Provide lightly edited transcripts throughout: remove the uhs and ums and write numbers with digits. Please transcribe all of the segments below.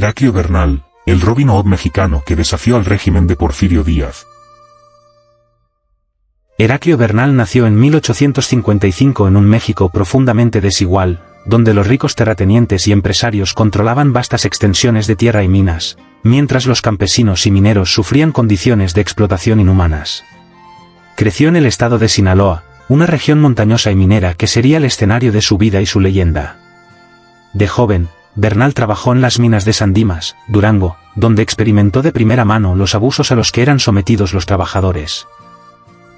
Heraclio Bernal, el Robin Hood mexicano que desafió al régimen de Porfirio Díaz. Heraclio Bernal nació en 1855 en un México profundamente desigual, donde los ricos terratenientes y empresarios controlaban vastas extensiones de tierra y minas, mientras los campesinos y mineros sufrían condiciones de explotación inhumanas. Creció en el estado de Sinaloa, una región montañosa y minera que sería el escenario de su vida y su leyenda. De joven, Bernal trabajó en las minas de San Dimas, Durango, donde experimentó de primera mano los abusos a los que eran sometidos los trabajadores.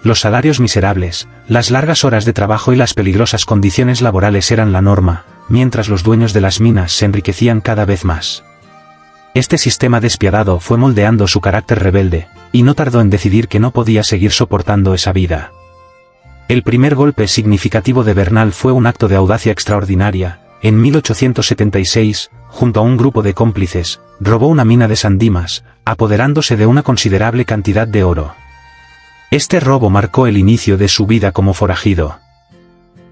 Los salarios miserables, las largas horas de trabajo y las peligrosas condiciones laborales eran la norma, mientras los dueños de las minas se enriquecían cada vez más. Este sistema despiadado fue moldeando su carácter rebelde, y no tardó en decidir que no podía seguir soportando esa vida. El primer golpe significativo de Bernal fue un acto de audacia extraordinaria. En 1876, junto a un grupo de cómplices, robó una mina de San Dimas, apoderándose de una considerable cantidad de oro. Este robo marcó el inicio de su vida como forajido.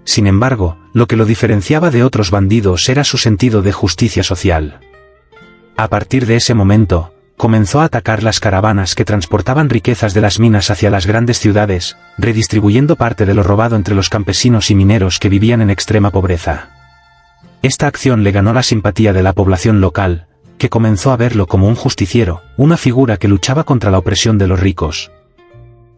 Sin embargo, lo que lo diferenciaba de otros bandidos era su sentido de justicia social. A partir de ese momento, comenzó a atacar las caravanas que transportaban riquezas de las minas hacia las grandes ciudades, redistribuyendo parte de lo robado entre los campesinos y mineros que vivían en extrema pobreza. Esta acción le ganó la simpatía de la población local, que comenzó a verlo como un justiciero, una figura que luchaba contra la opresión de los ricos.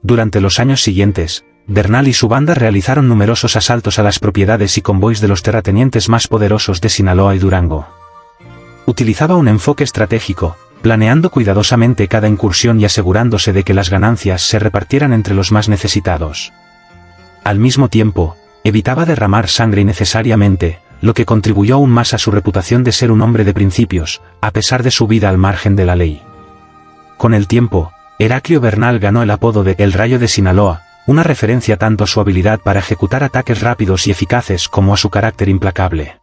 Durante los años siguientes, Bernal y su banda realizaron numerosos asaltos a las propiedades y convoys de los terratenientes más poderosos de Sinaloa y Durango. Utilizaba un enfoque estratégico, planeando cuidadosamente cada incursión y asegurándose de que las ganancias se repartieran entre los más necesitados. Al mismo tiempo, evitaba derramar sangre innecesariamente, lo que contribuyó aún más a su reputación de ser un hombre de principios, a pesar de su vida al margen de la ley. Con el tiempo, Heraclio Bernal ganó el apodo de El Rayo de Sinaloa, una referencia tanto a su habilidad para ejecutar ataques rápidos y eficaces como a su carácter implacable.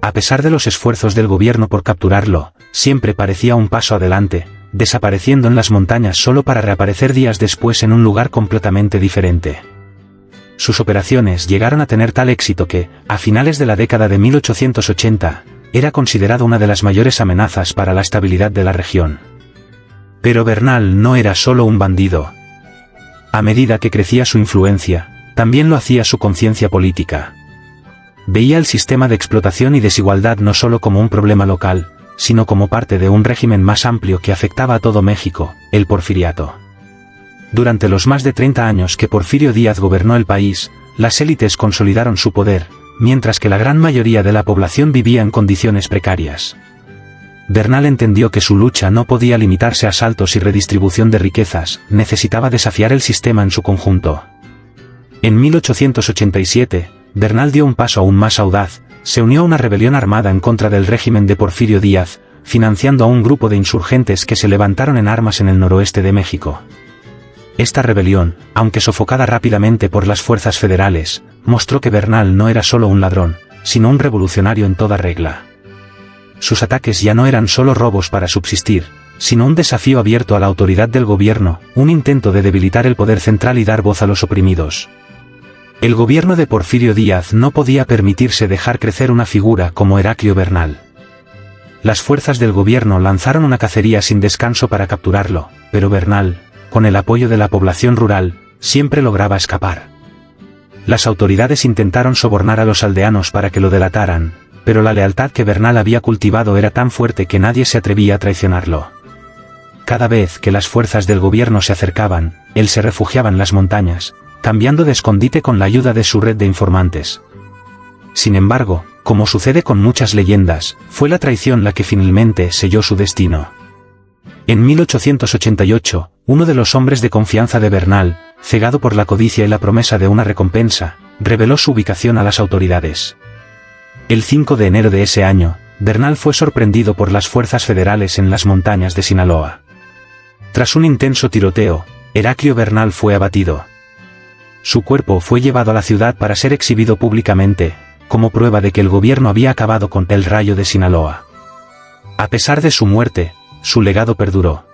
A pesar de los esfuerzos del gobierno por capturarlo, siempre parecía un paso adelante, desapareciendo en las montañas solo para reaparecer días después en un lugar completamente diferente. Sus operaciones llegaron a tener tal éxito que, a finales de la década de 1880, era considerado una de las mayores amenazas para la estabilidad de la región. Pero Bernal no era solo un bandido. A medida que crecía su influencia, también lo hacía su conciencia política. Veía el sistema de explotación y desigualdad no solo como un problema local, sino como parte de un régimen más amplio que afectaba a todo México, el porfiriato. Durante los más de 30 años que Porfirio Díaz gobernó el país, las élites consolidaron su poder, mientras que la gran mayoría de la población vivía en condiciones precarias. Bernal entendió que su lucha no podía limitarse a asaltos y redistribución de riquezas, necesitaba desafiar el sistema en su conjunto. En 1887, Bernal dio un paso aún más audaz, se unió a una rebelión armada en contra del régimen de Porfirio Díaz, financiando a un grupo de insurgentes que se levantaron en armas en el noroeste de México. Esta rebelión, aunque sofocada rápidamente por las fuerzas federales, mostró que Bernal no era solo un ladrón, sino un revolucionario en toda regla. Sus ataques ya no eran solo robos para subsistir, sino un desafío abierto a la autoridad del gobierno, un intento de debilitar el poder central y dar voz a los oprimidos. El gobierno de Porfirio Díaz no podía permitirse dejar crecer una figura como Heraclio Bernal. Las fuerzas del gobierno lanzaron una cacería sin descanso para capturarlo, pero Bernal, con el apoyo de la población rural, siempre lograba escapar. Las autoridades intentaron sobornar a los aldeanos para que lo delataran, pero la lealtad que Bernal había cultivado era tan fuerte que nadie se atrevía a traicionarlo. Cada vez que las fuerzas del gobierno se acercaban, él se refugiaba en las montañas, cambiando de escondite con la ayuda de su red de informantes. Sin embargo, como sucede con muchas leyendas, fue la traición la que finalmente selló su destino. En 1888, uno de los hombres de confianza de Bernal, cegado por la codicia y la promesa de una recompensa, reveló su ubicación a las autoridades. El 5 de enero de ese año, Bernal fue sorprendido por las fuerzas federales en las montañas de Sinaloa. Tras un intenso tiroteo, Heraclio Bernal fue abatido. Su cuerpo fue llevado a la ciudad para ser exhibido públicamente, como prueba de que el gobierno había acabado con el Rayo de Sinaloa. A pesar de su muerte, su legado perduró.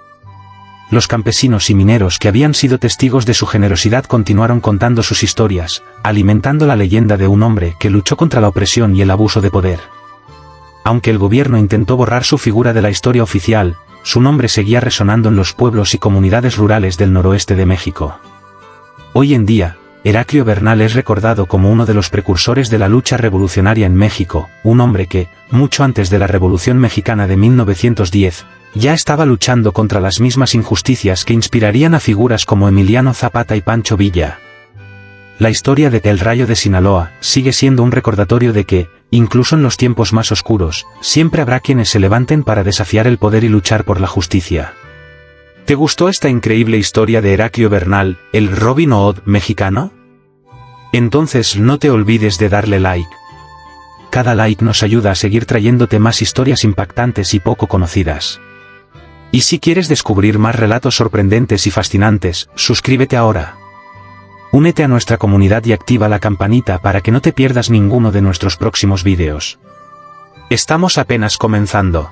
Los campesinos y mineros que habían sido testigos de su generosidad continuaron contando sus historias, alimentando la leyenda de un hombre que luchó contra la opresión y el abuso de poder. Aunque el gobierno intentó borrar su figura de la historia oficial, su nombre seguía resonando en los pueblos y comunidades rurales del noroeste de México. Hoy en día, Heraclio Bernal es recordado como uno de los precursores de la lucha revolucionaria en México, un hombre que, mucho antes de la Revolución Mexicana de 1910, ya estaba luchando contra las mismas injusticias que inspirarían a figuras como Emiliano Zapata y Pancho Villa. La historia de El Rayo de Sinaloa sigue siendo un recordatorio de que, incluso en los tiempos más oscuros, siempre habrá quienes se levanten para desafiar el poder y luchar por la justicia. ¿Te gustó esta increíble historia de Heraclio Bernal, el Robin Hood mexicano? Entonces no te olvides de darle like. Cada like nos ayuda a seguir trayéndote más historias impactantes y poco conocidas. Y si quieres descubrir más relatos sorprendentes y fascinantes, suscríbete ahora. Únete a nuestra comunidad y activa la campanita para que no te pierdas ninguno de nuestros próximos vídeos. Estamos apenas comenzando.